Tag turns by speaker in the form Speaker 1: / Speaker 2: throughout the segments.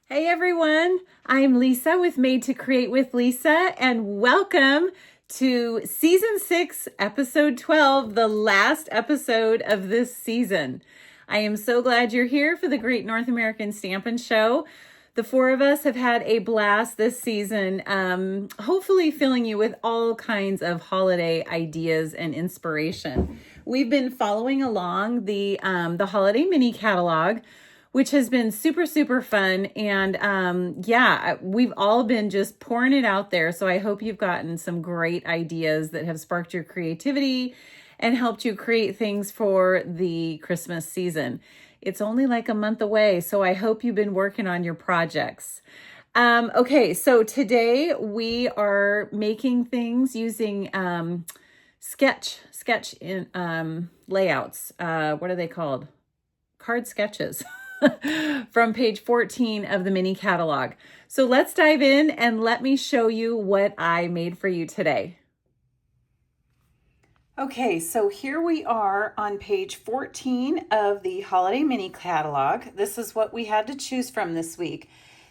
Speaker 1: Hey everyone, I'm Lisa with Made to Create with Lisa, and welcome to Season 6, Episode 12, the last episode of this season. I am so glad you're here for the Great North American Stampin' Show. The four of us have had a blast this season, hopefully filling you with all kinds of holiday ideas and inspiration. We've been following along the holiday mini catalog, which has been super, super fun. And we've all been just pouring it out there. So I hope you've gotten some great ideas that have sparked your creativity and helped you create things for the Christmas season. It's only like a month away, so I hope you've been working on your projects. Okay, so today we are making things using sketch in layouts. What are they called? Card sketches. From page 14 of the mini catalog. So let's dive in and let me show you what I made for you today. Okay, so here we are on page 14 of the holiday mini catalog. This is what we had to choose from this week.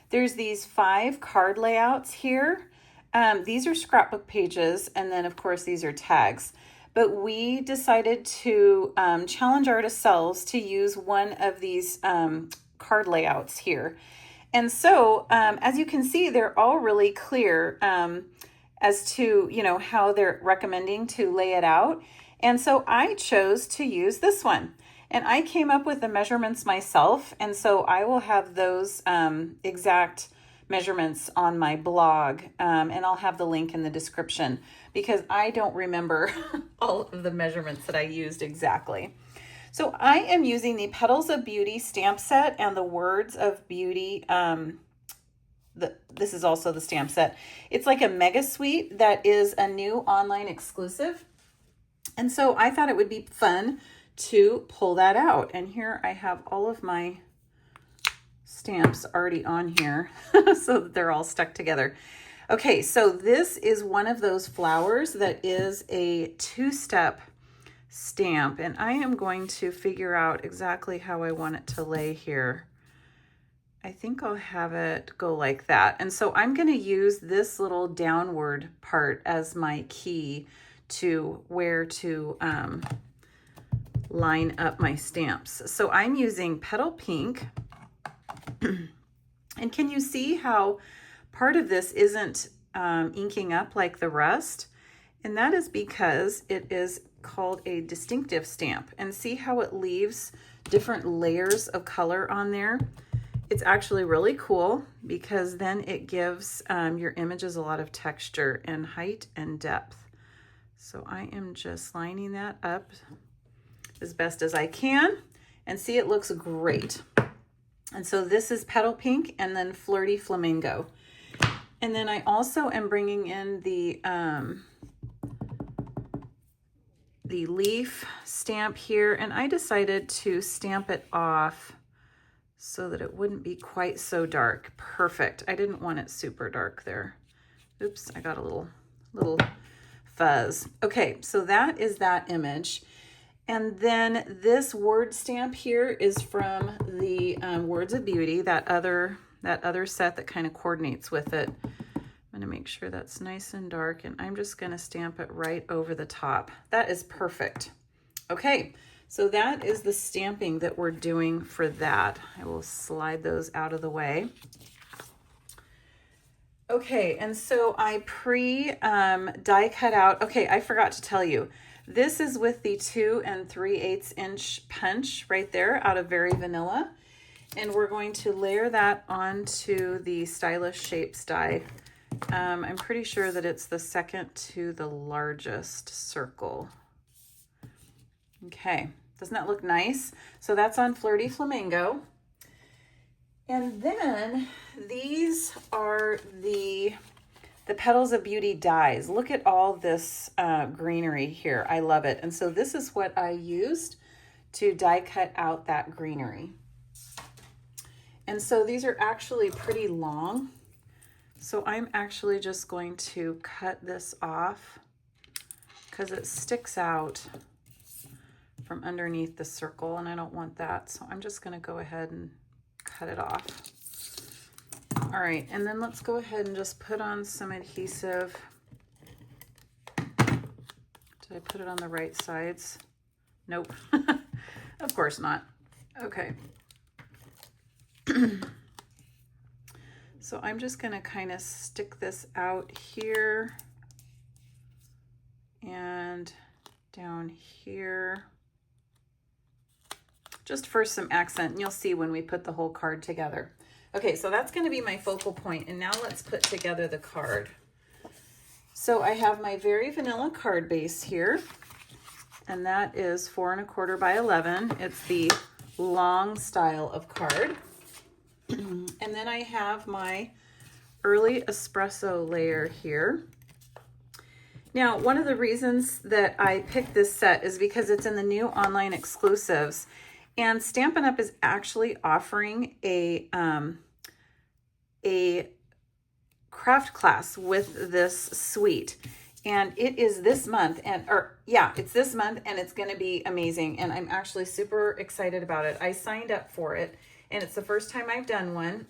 Speaker 1: There's these 5 card layouts here. These are scrapbook pages, and then of course these are tags. But we decided to challenge ourselves to use one of these card layouts here. And so, as you can see, they're all really clear as to, how they're recommending to lay it out. And so I chose to use this one. And I came up with the measurements myself. And so I will have those exact measurements on my blog, and I'll have the link in the description because I don't remember all of the measurements that I used exactly. So I am using the Petals of Beauty stamp set and the Words of Beauty. This is also the stamp set. It's like a mega suite that is a new online exclusive. And so I thought it would be fun to pull that out. And here I have all of my stamps already on here so that they're all stuck together. Okay, so this is one of those flowers that is a 2-step stamp, and I am going to figure out exactly how I want it to lay here. I think I'll have it go like that. And so I'm going to use this little downward part as my key to where to line up my stamps. So I'm using Petal Pink. And can you see how part of this isn't inking up like the rest? And that is because it is called a distinctive stamp. And see how it leaves different layers of color on there? It's actually really cool because then it gives your images a lot of texture and height and depth. So I am just lining that up as best as I can. And see, it looks great. And so this is Petal Pink and then Flirty Flamingo. And then I also am bringing in the leaf stamp here, and I decided to stamp it off so that it wouldn't be quite so dark. Perfect. I didn't want it super dark there. Oops, I got a little fuzz. Okay, so that is that image. And then this word stamp here is from the Words of Beauty, that other set that kind of coordinates with it. I'm going to make sure that's nice and dark, and I'm just going to stamp it right over the top. That is perfect. Okay, so that is the stamping that we're doing for that. I will slide those out of the way. Okay, and so I die cut out. Okay, I forgot to tell you. This is with the 2 3/8 inch punch right there out of Very Vanilla. And we're going to layer that onto the Stylish Shapes die. I'm pretty sure that it's the second to the largest circle. Okay, doesn't that look nice? So that's on Flirty Flamingo. And then these are the Petals of Beauty dies. Look at all this greenery here. I love it. And so this is what I used to die cut out that greenery. And so these are actually pretty long. So I'm actually just going to cut this off because it sticks out from underneath the circle and I don't want that. So I'm just going to go ahead and cut it off. All right, and then let's go ahead and just put on some adhesive. Did I put it on the right sides? Nope. Of course not. Okay. So I'm just going to kind of stick this out here and down here, just for some accent, and you'll see when we put the whole card together. Okay, so that's going to be my focal point, and now let's put together the card. So I have my very vanilla card base here, and that is 4 1/4 by 11. It's the long style of card. And then I have my early espresso layer here. Now, one of the reasons that I picked this set is because it's in the new online exclusives, and Stampin' Up! Is actually offering a craft class with this suite. And it is this month, it's this month, and it's going to be amazing. And I'm actually super excited about it. I signed up for it, and it's the first time I've done one.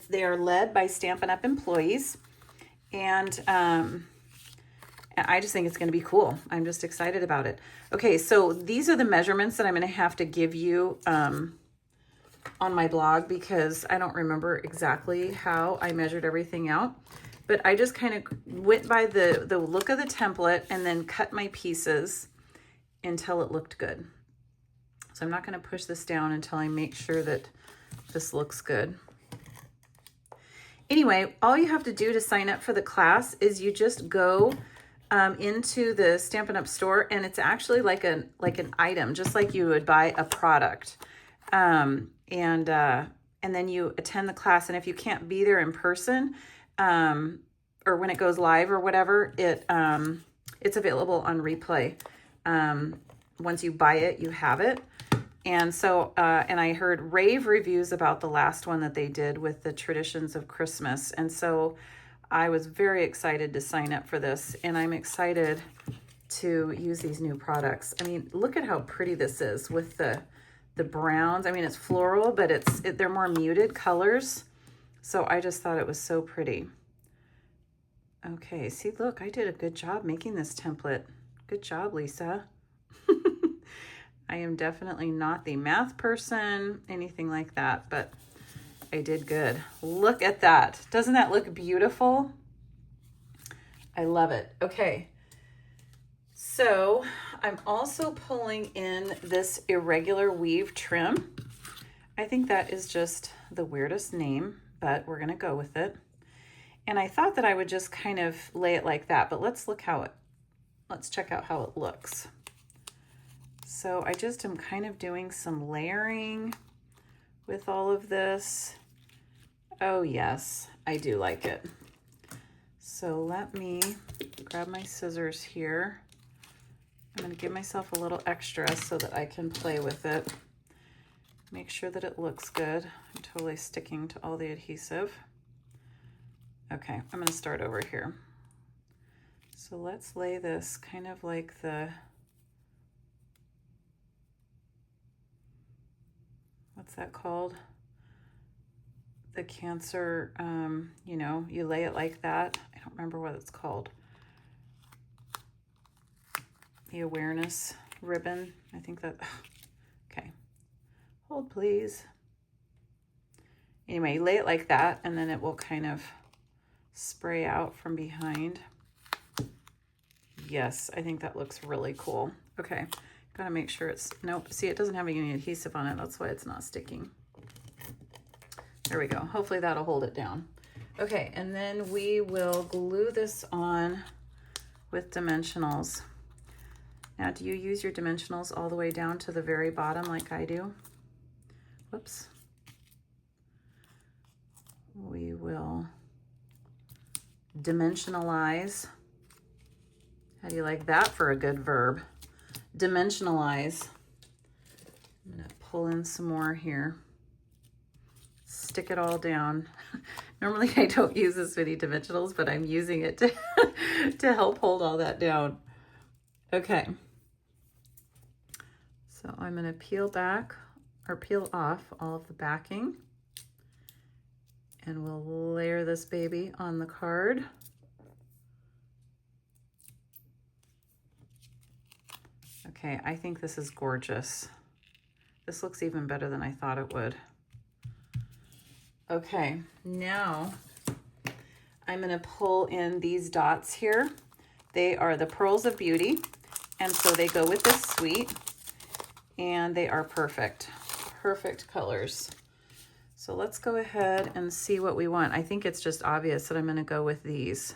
Speaker 1: They are led by Stampin' Up! Employees, and I just think it's going to be cool. I'm just excited about it. Okay, so these are the measurements that I'm going to have to give you on my blog, because I don't remember exactly how I measured everything out. But I just kind of went by the look of the template and then cut my pieces until it looked good. So I'm not going to push this down until I make sure that this looks good. Anyway, all you have to do to sign up for the class is you just go into the Stampin' Up! Store, and it's actually like an item, just like you would buy a product. And then you attend the class, and if you can't be there in person, or when it goes live or whatever, it's available on replay. Once you buy it, you have it. And so, and I heard rave reviews about the last one that they did with the traditions of Christmas. And so I was very excited to sign up for this, and I'm excited to use these new products. I mean, look at how pretty this is with the browns. I mean, it's floral, but they're more muted colors. So I just thought it was so pretty. Okay, see, look, I did a good job making this template. Good job, Lisa. I am definitely not the math person, anything like that, but I did good. Look at that. Doesn't that look beautiful? I love it. Okay. So I'm also pulling in this irregular weave trim. I think that is just the weirdest name, but we're going to go with it. And I thought that I would just kind of lay it like that, but let's check out how it looks. So I just am kind of doing some layering with all of this. Oh yes, I do like it. So let me grab my scissors here. I'm going to give myself a little extra so that I can play with it. Make sure that it looks good. I'm totally sticking to all the adhesive. Okay, I'm going to start over here. So let's lay this kind of like what's that called? The Cancer, you lay it like that. I don't remember what it's called. The awareness ribbon. I think that, okay. Hold please. Anyway, you lay it like that, and then it will kind of spray out from behind. Yes, I think that looks really cool. Okay, gotta make sure nope, see, it doesn't have any adhesive on it. That's why it's not sticking. There we go. Hopefully that'll hold it down. Okay, and then we will glue this on with dimensionals. Now, do you use your dimensionals all the way down to the very bottom like I do? Whoops. We will dimensionalize. How do you like that for a good verb? Dimensionalize. I'm going to pull in some more here. Stick it all down. Normally I don't use this many dimensionals, but I'm using it to help hold all that down. Okay. So I'm going to peel off all of the backing. And we'll layer this baby on the card. Okay, I think this is gorgeous. This looks even better than I thought it would. Okay, now I'm gonna pull in these dots here. They are the Pearls of Beauty, and so they go with this suite, and they are perfect, perfect colors. So let's go ahead and see what we want. I think it's just obvious that I'm gonna go with these.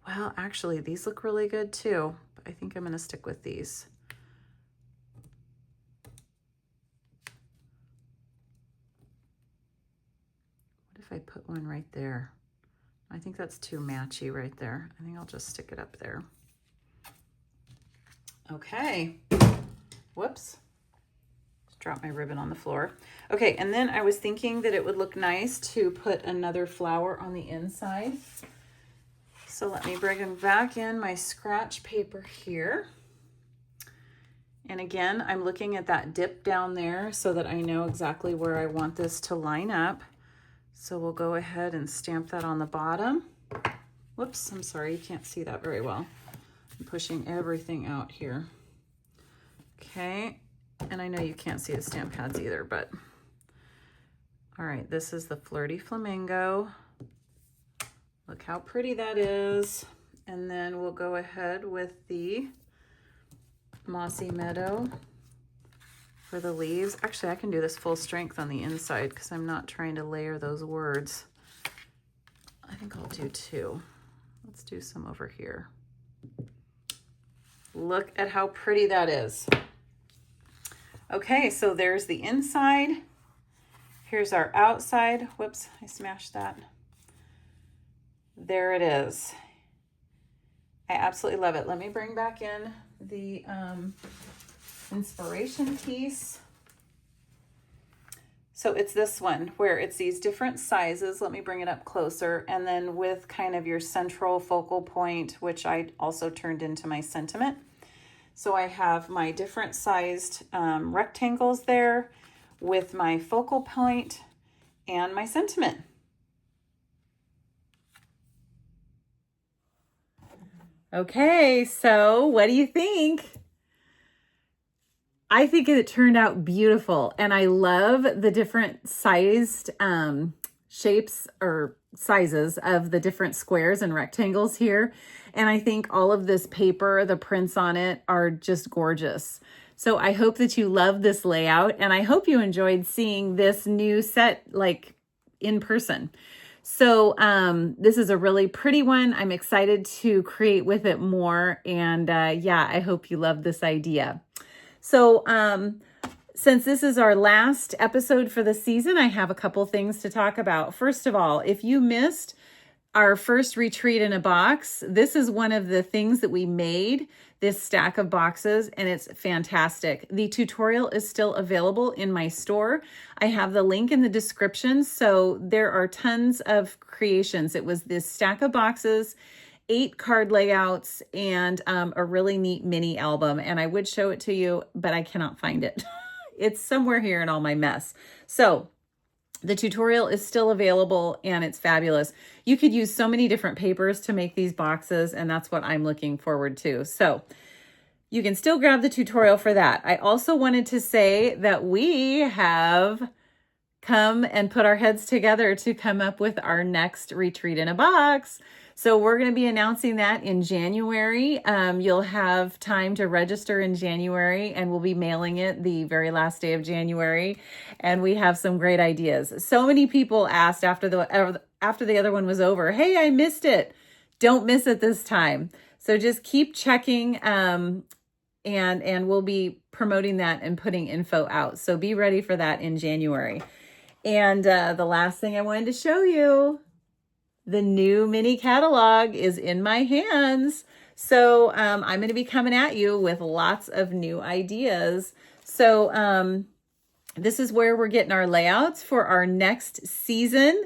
Speaker 1: Well, actually, these look really good too, but I think I'm gonna stick with these. What if I put one right there? I think that's too matchy right there. I think I'll just stick it up there. Okay, whoops. Just dropped my ribbon on the floor. Okay, and then I was thinking that it would look nice to put another flower on the inside. So let me bring back in my scratch paper here. And again, I'm looking at that dip down there so that I know exactly where I want this to line up. So we'll go ahead and stamp that on the bottom. Whoops, I'm sorry, you can't see that very well. I'm pushing everything out here. Okay, and I know you can't see the stamp pads either, but all right, this is the Flirty Flamingo. Look how pretty that is. And then we'll go ahead with the Mossy Meadow for the leaves. Actually, I can do this full strength on the inside because I'm not trying to layer those words. I think I'll do two. Let's do some over here. Look at how pretty that is. Okay, so there's the inside. Here's our outside. Whoops, I smashed that. There it is. I absolutely love it. Let me bring back in the inspiration piece. So it's this one where it's these different sizes. Let me bring it up closer. And then with kind of your central focal point, which I also turned into my sentiment. So I have my different sized rectangles there with my focal point and my sentiment. Okay, so what do you think? I think it turned out beautiful, and I love the different sized shapes or sizes of the different squares and rectangles here. And I think all of this paper, the prints on it are just gorgeous. So I hope that you love this layout, and I hope you enjoyed seeing this new set like in person. So this is a really pretty one. I'm excited to create with it more. And yeah, I hope you love this idea. So since this is our last episode for the season, I have a couple things to talk about. First of all, if you missed our first retreat in a box, this is one of the things that we made, this stack of boxes, and it's fantastic. The tutorial is still available in my store. I have the link in the description, so there are tons of creations. It was this stack of boxes, 8 card layouts, and a really neat mini album, and I would show it to you, but I cannot find it. It's somewhere here in all my mess. So the tutorial is still available, and it's fabulous. You could use so many different papers to make these boxes, and that's what I'm looking forward to. So you can still grab the tutorial for that. I also wanted to say that we have come and put our heads together to come up with our next retreat in a box. So we're going to be announcing that in January. You'll have time to register in January, and we'll be mailing it the very last day of January. And we have some great ideas. So many people asked after the other one was over, hey, I missed it. Don't miss it this time. So just keep checking, and we'll be promoting that and putting info out. So be ready for that in January. And the last thing I wanted to show you, the new mini catalog is in my hands. So I'm going to be coming at you with lots of new ideas. So this is where we're getting our layouts for our next season.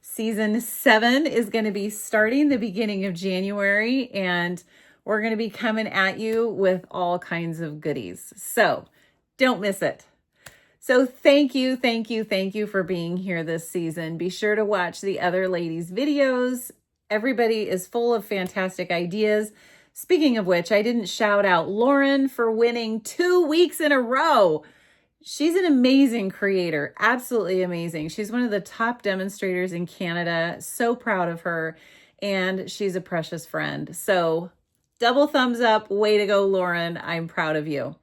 Speaker 1: Season 7 is going to be starting the beginning of January, and we're going to be coming at you with all kinds of goodies. So don't miss it. So thank you, thank you, thank you for being here this season. Be sure to watch the other ladies' videos. Everybody is full of fantastic ideas. Speaking of which, I didn't shout out Lauren for winning 2 weeks in a row. She's an amazing creator, absolutely amazing. She's one of the top demonstrators in Canada. So proud of her, and she's a precious friend. So double thumbs up, way to go, Lauren. I'm proud of you.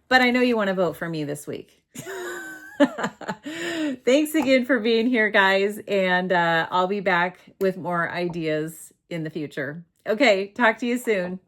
Speaker 1: But I know you want to vote for me this week. Thanks again for being here, guys, and I'll be back with more ideas in the future. Okay, talk to you soon.